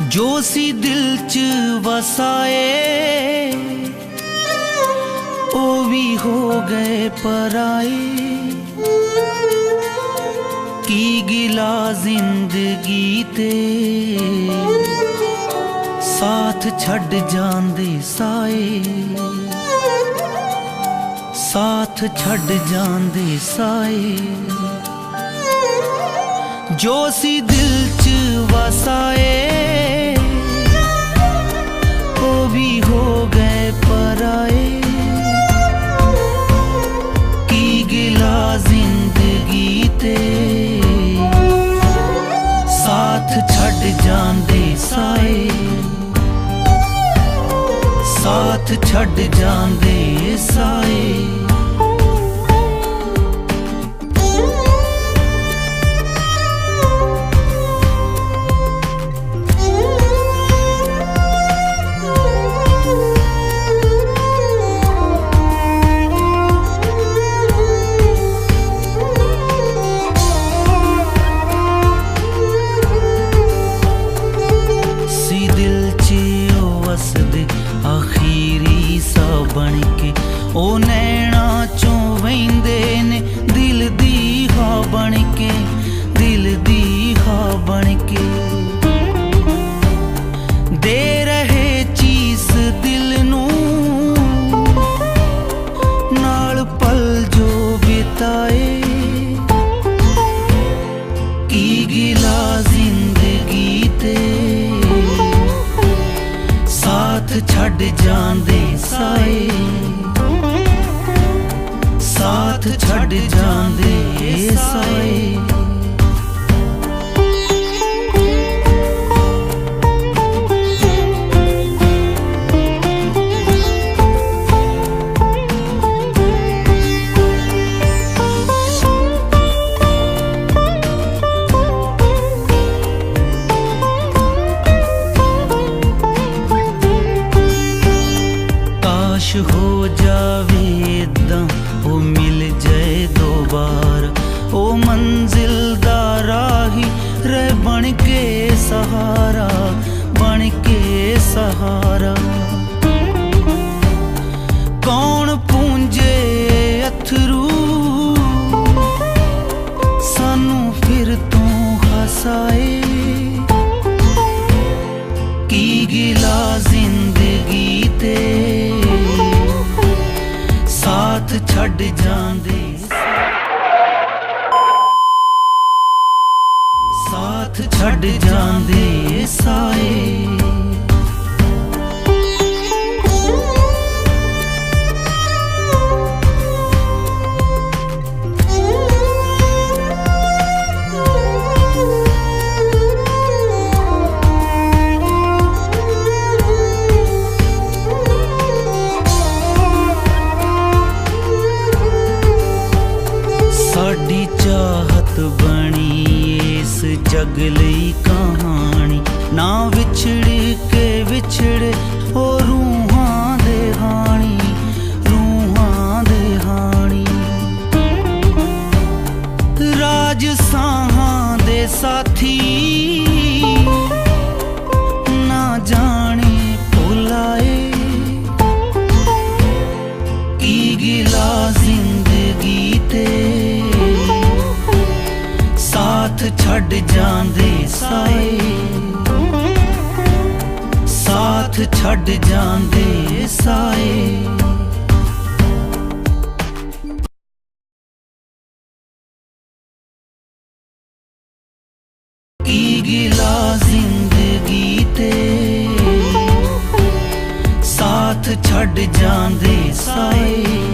जो सी दिल च वसाए ओ भी हो गए पराए। की गिला जिंदगी ते साथ छड़ जांदे साए, साथ छड़ जांदे साए। जो सी दिल च वसाए वो भी हो गए पराए। की गिला जिंदगी ते साथ छड़ जांदे साए, साथ छड़ जांदे साए। आखिरी सा बनके ओ नैना चों वेंदे ने दिल दी हा बनके, दिल दी हा बनके। दे रहे चीस दिल नूं नाल पल जो बिताए। की गिला जिंदगी ते साथ छड़ जांदे साए, साथ छड़ जांदे साए। हो जावे इदां ओ मिल जाए दोबारा, ओ मंजिल दा राही रह बन के सहारा, बन के सहारा। कौन पूंजे अथरू सानू फिर तू हसाए। की गिला जिंदगी ते साथ छड़ जांदे, साथ छड़ जांदे साए। साडी चाहत बनी इस जग लई कहानी, ना विछड़ के विछड़े ओ रूहां दे हानी, रूहां दे हानी। राज साहां दे साथी ना जाने भुलाए। की गिला जिंदगी ते साथ छड़ जांदे साए, साथ छड़ जांदे साए। की गिला जिंदगी ते साथ छड़ जांदे साए।